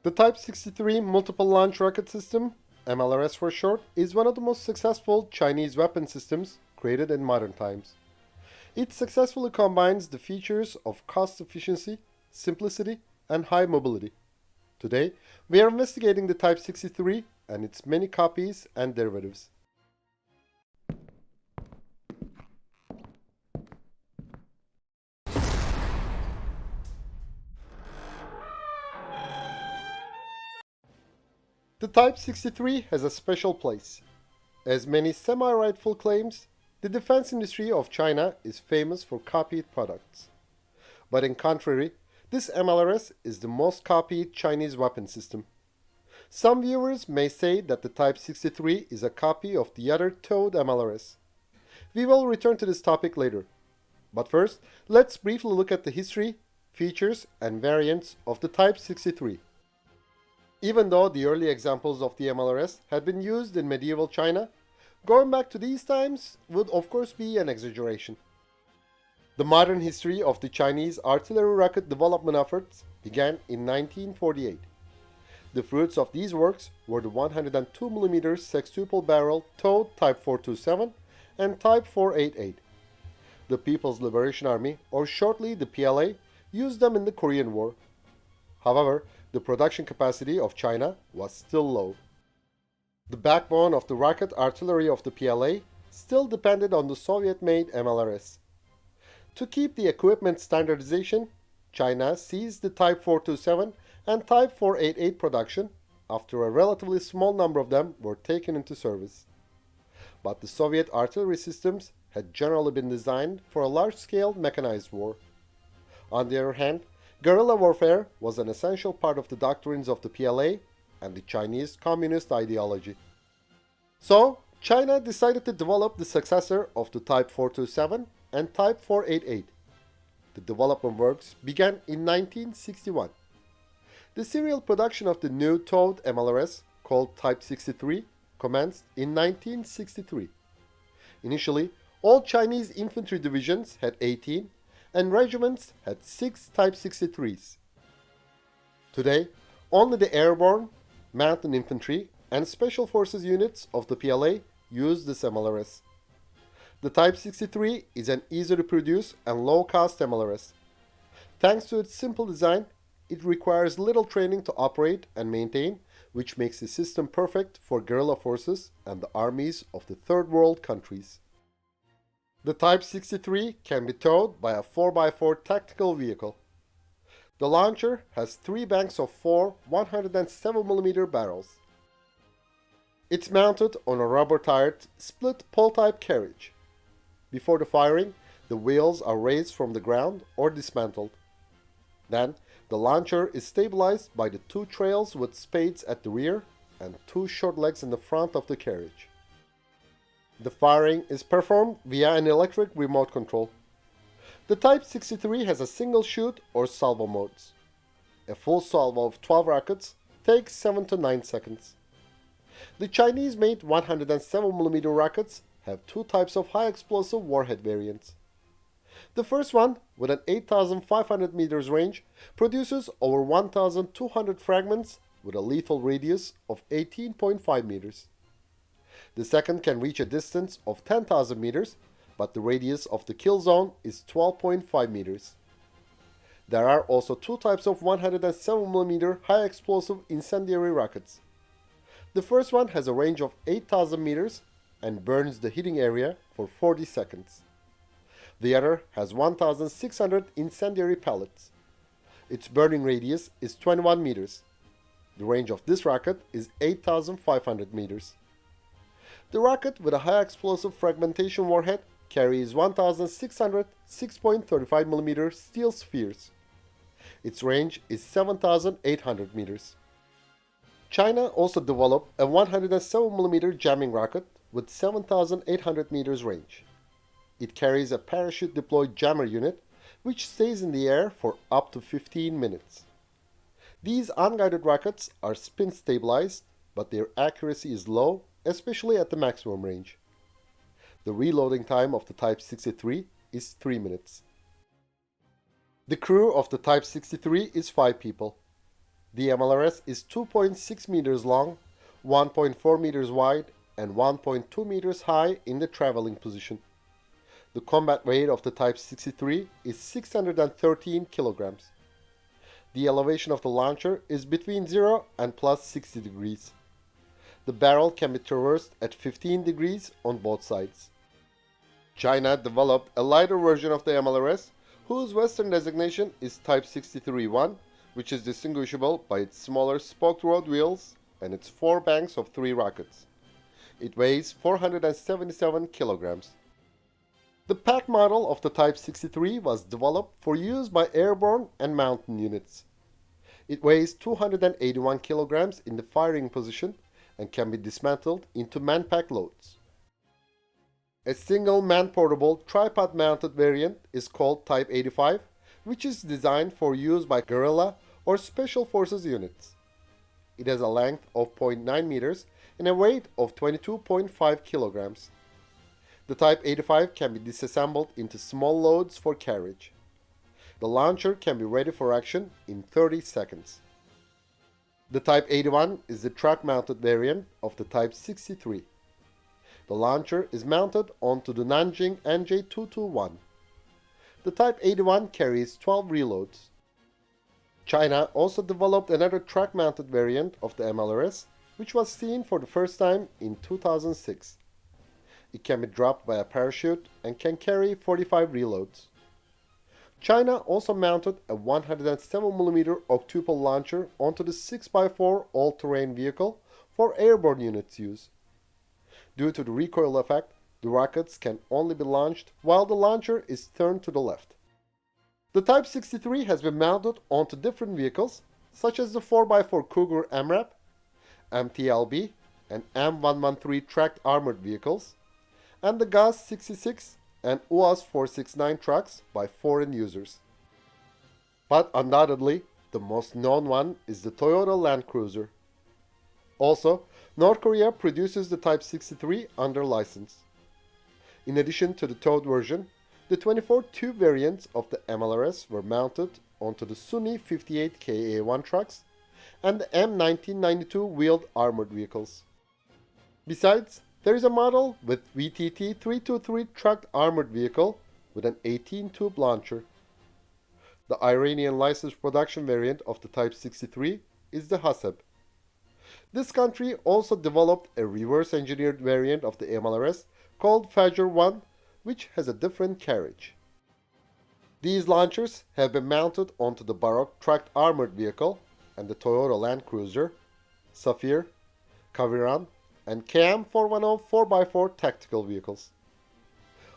The Type 63 Multiple Launch Rocket System, MLRS for short, is one of the most successful Chinese weapon systems created in modern times. It successfully combines the features of cost efficiency, simplicity, and high mobility. Today, we are investigating the Type 63 and its many copies and derivatives. The Type 63 has a special place. As many semi-rightful claims, the defense industry of China is famous for copied products. But in contrary, this MLRS is the most copied Chinese weapon system. Some viewers may say that the Type 63 is a copy of the other Toad MLRS. We will return to this topic later. But first, let's briefly look at the history, features, and variants of the Type 63. Even though the early examples of the MLRS had been used in medieval China, going back to these times would of course be an exaggeration. The modern history of the Chinese artillery rocket development efforts began in 1948. The fruits of these works were the 102mm sextuple barrel Toad Type 427 and Type 488. The People's Liberation Army, or shortly the PLA, used them in the Korean War. However, the production capacity of China was still low. The backbone of the rocket artillery of the PLA still depended on the Soviet-made MLRS. To keep the equipment standardization, China ceased the Type 427 and Type 488 production after a relatively small number of them were taken into service. But the Soviet artillery systems had generally been designed for a large-scale mechanized war. On the other hand, guerrilla warfare was an essential part of the doctrines of the PLA and the Chinese communist ideology. So, China decided to develop the successor of the Type 427 and Type 488. The development works began in 1961. The serial production of the new Toad MLRS, called Type 63, commenced in 1963. Initially, all Chinese infantry divisions had 18, and regiments had 6 Type 63s. Today, only the airborne, mountain infantry, and special forces units of the PLA use this MLRS. The Type 63 is an easy to produce and low-cost MLRS. Thanks to its simple design, it requires little training to operate and maintain, which makes the system perfect for guerrilla forces and the armies of the third world countries. The Type 63 can be towed by a 4x4 tactical vehicle. The launcher has 3 banks of 4 107mm barrels. It's mounted on a rubber-tired split pole-type carriage. Before the firing, the wheels are raised from the ground or dismantled. Then, the launcher is stabilized by the 2 trails with spades at the rear and 2 short legs in the front of the carriage. The firing is performed via an electric remote control. The Type 63 has a single shoot or salvo modes. A full salvo of 12 rockets takes 7 to 9 seconds. The Chinese-made 107mm rockets have 2 types of high-explosive warhead variants. The first one, with an 8,500 meters range, produces over 1,200 fragments with a lethal radius of 18.5 meters. The second can reach a distance of 10,000 meters, but the radius of the kill zone is 12.5 meters. There are also 2 types of 107mm high-explosive incendiary rockets. The first one has a range of 8,000 meters and burns the hitting area for 40 seconds. The other has 1,600 incendiary pellets. Its burning radius is 21 meters. The range of this rocket is 8,500 meters. The rocket with a high explosive fragmentation warhead carries 1,600 6.35mm steel spheres. Its range is 7,800 meters. China also developed a 107mm jamming rocket with 7,800 meters range. It carries a parachute-deployed jammer unit which stays in the air for up to 15 minutes. These unguided rockets are spin-stabilized, but their accuracy is low, especially at the maximum range. The reloading time of the Type 63 is 3 minutes. The crew of the Type 63 is 5 people. The MLRS is 2.6 meters long, 1.4 meters wide, and 1.2 meters high in the traveling position. The combat weight of the Type 63 is 613 kilograms. The elevation of the launcher is between 0 and plus 60 degrees. The barrel can be traversed at 15 degrees on both sides. China developed a lighter version of the MLRS, whose Western designation is Type 63-1, which is distinguishable by its smaller spoked road wheels and its 4 banks of 3 rockets. It weighs 477 kilograms. The pack model of the Type 63 was developed for use by airborne and mountain units. It weighs 281 kilograms in the firing position and can be dismantled into man-pack loads. A single man-portable tripod-mounted variant is called Type 85, which is designed for use by guerrilla or special forces units. It has a length of 0.9 meters and a weight of 22.5 kilograms. The Type 85 can be disassembled into small loads for carriage. The launcher can be ready for action in 30 seconds. The Type 81 is the truck-mounted variant of the Type 63. The launcher is mounted onto the Nanjing NJ221. The Type 81 carries 12 reloads. China also developed another truck-mounted variant of the MLRS, which was seen for the first time in 2006. It can be dropped by a parachute and can carry 45 reloads. China also mounted a 107mm octuple launcher onto the 6x4 all-terrain vehicle for airborne units use. Due to the recoil effect, the rockets can only be launched while the launcher is turned to the left. The Type 63 has been mounted onto different vehicles, such as the 4x4 Cougar MRAP, MTLB, and M113 tracked armored vehicles, and the GAZ-66 and UAZ-469 trucks by foreign users. But undoubtedly, the most known one is the Toyota Land Cruiser. Also, North Korea produces the Type 63 under license. In addition to the towed version, the 24-tube variants of the MLRS were mounted onto the Sunni 58 KA-1 trucks and the M1992 wheeled armored vehicles. Besides, there is a model with VTT-323 trucked armored vehicle with an 18-tube launcher. The Iranian licensed production variant of the Type 63 is the Haseb. This country also developed a reverse-engineered variant of the MLRS called Fajr-1, which has a different carriage. These launchers have been mounted onto the Baroque trucked armored vehicle and the Toyota Land Cruiser, Safir, Kaviran, and KM410 4x4 tactical vehicles.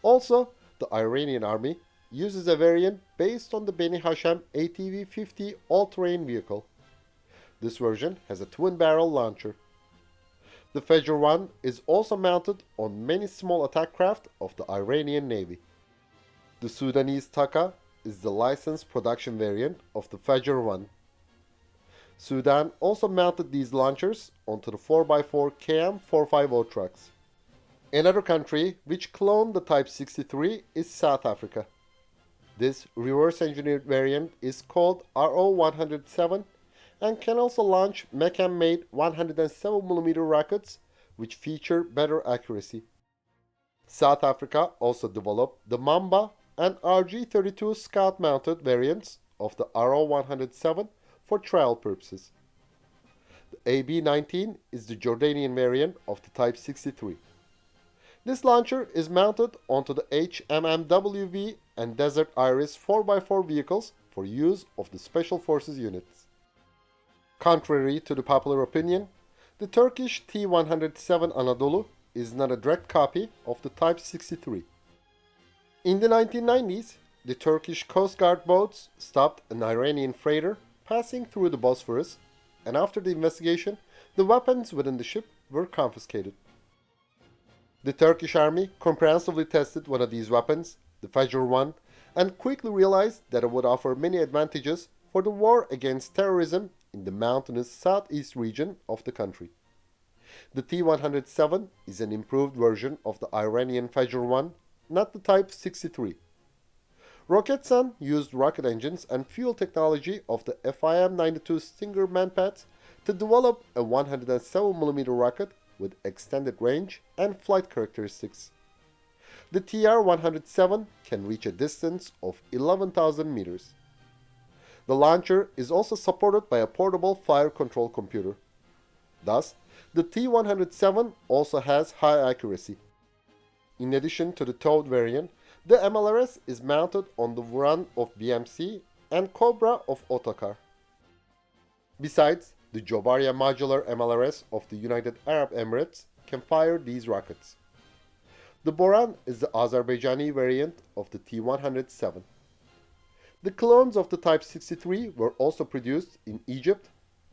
Also, the Iranian army uses a variant based on the Beni Hashem ATV-50 all-terrain vehicle. This version has a twin-barrel launcher. The Fajr-1 is also mounted on many small attack craft of the Iranian Navy. The Sudanese Taka is the licensed production variant of the Fajr-1. Sudan also mounted these launchers onto the 4x4 KM450 trucks. Another country which cloned the Type 63 is South Africa. This reverse-engineered variant is called RO107 and can also launch Mechem-made 107mm rockets which feature better accuracy. South Africa also developed the Mamba and RG32 Scout-mounted variants of the RO107 for trial purposes. The AB-19 is the Jordanian variant of the Type 63. This launcher is mounted onto the HMMWV and Desert Iris 4x4 vehicles for use of the Special Forces units. Contrary to the popular opinion, the Turkish T-107 Anadolu is not a direct copy of the Type 63. In the 1990s, the Turkish Coast Guard boats stopped an Iranian freighter passing through the Bosphorus, and after the investigation, the weapons within the ship were confiscated. The Turkish army comprehensively tested one of these weapons, the Fajr-1, and quickly realized that it would offer many advantages for the war against terrorism in the mountainous southeast region of the country. The T-107 is an improved version of the Iranian Fajr-1, not the Type 63. Roketsan used rocket engines and fuel technology of the FIM-92 Stinger manpads to develop a 107mm rocket with extended range and flight characteristics. The TR-107 can reach a distance of 11,000 meters. The launcher is also supported by a portable fire control computer. Thus, the T-107 also has high accuracy. In addition to the towed variant, the MLRS is mounted on the Vuran of BMC and Cobra of Otokar. Besides, the Jobaria modular MLRS of the United Arab Emirates can fire these rockets. The Boran is the Azerbaijani variant of the T-107. The clones of the Type 63 were also produced in Egypt,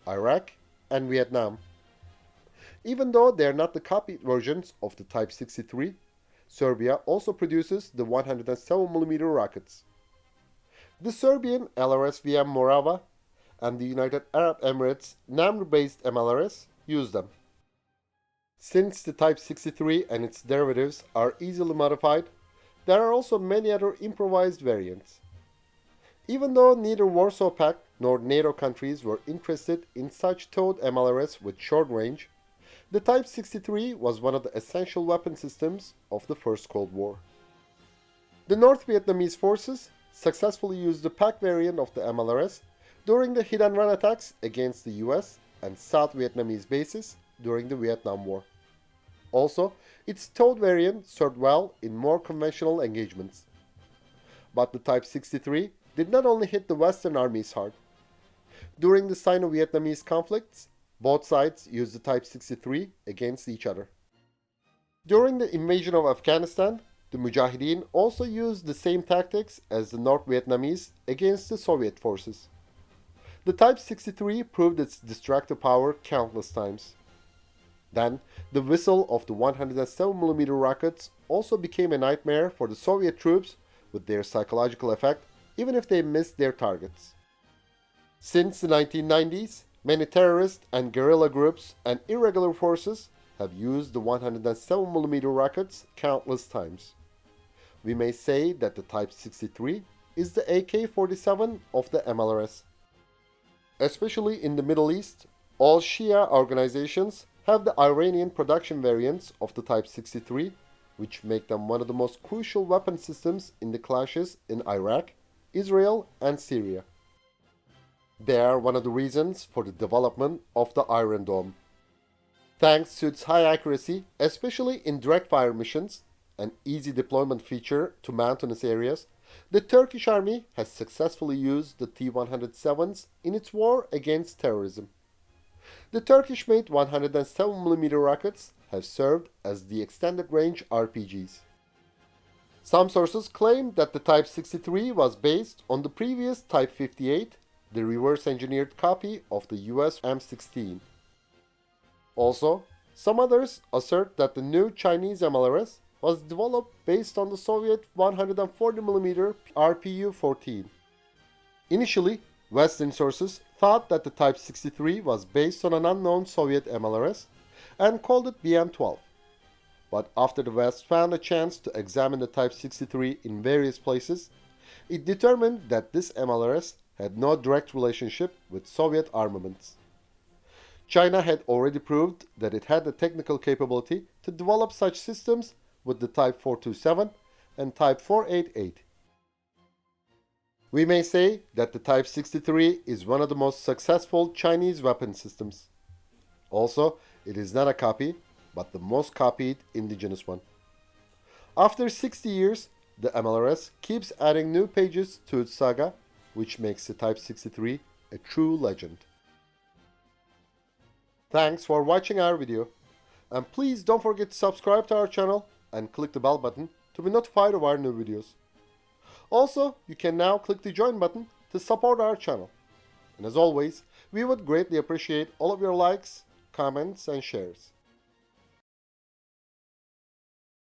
Iraq, and Vietnam. Even though they are not the copied versions of the Type 63, Serbia also produces the 107mm rockets. The Serbian LRS-VM Morava and the United Arab Emirates Namr-based MLRS use them. Since the Type 63 and its derivatives are easily modified, there are also many other improvised variants. Even though neither Warsaw Pact nor NATO countries were interested in such towed MLRS with short range, the Type 63 was one of the essential weapon systems of the First Cold War. The North Vietnamese forces successfully used the PAC variant of the MLRS during the hit and run attacks against the US and South Vietnamese bases during the Vietnam War. Also, its towed variant served well in more conventional engagements. But the Type 63 did not only hit the Western armies hard. During the Sino-Vietnamese conflicts, both sides used the Type 63 against each other. During the invasion of Afghanistan, the Mujahideen also used the same tactics as the North Vietnamese against the Soviet forces. The Type 63 proved its destructive power countless times. Then, the whistle of the 107mm rockets also became a nightmare for the Soviet troops with their psychological effect, even if they missed their targets. Since the 1990s, many terrorist and guerrilla groups and irregular forces have used the 107mm rockets countless times. We may say that the Type 63 is the AK-47 of the MLRS. Especially in the Middle East, all Shia organizations have the Iranian production variants of the Type 63, which make them one of the most crucial weapon systems in the clashes in Iraq, Israel, and Syria. They are one of the reasons for the development of the Iron Dome. Thanks to its high accuracy, especially in direct fire missions, an easy deployment feature to mountainous areas, the Turkish army has successfully used the T-107s in its war against terrorism. The Turkish-made 107mm rockets have served as the extended-range RPGs. Some sources claim that the Type 63 was based on the previous Type 58, the reverse-engineered copy of the US M16. Also, some others assert that the new Chinese MLRS was developed based on the Soviet 140mm RPU-14. Initially, Western sources thought that the Type 63 was based on an unknown Soviet MLRS and called it BM-12. But after the West found a chance to examine the Type 63 in various places, it determined that this MLRS had no direct relationship with Soviet armaments. China had already proved that it had the technical capability to develop such systems with the Type 427 and Type 488. We may say that the Type 63 is one of the most successful Chinese weapon systems. Also, it is not a copy, but the most copied indigenous one. After 60 years, the MLRS keeps adding new pages to its saga, which makes the Type 63 a true legend. Thanks for watching our video, and please don't forget to subscribe to our channel and click the bell button to be notified of our new videos. Also, you can now click the join button to support our channel. And as always, we would greatly appreciate all of your likes, comments, and shares.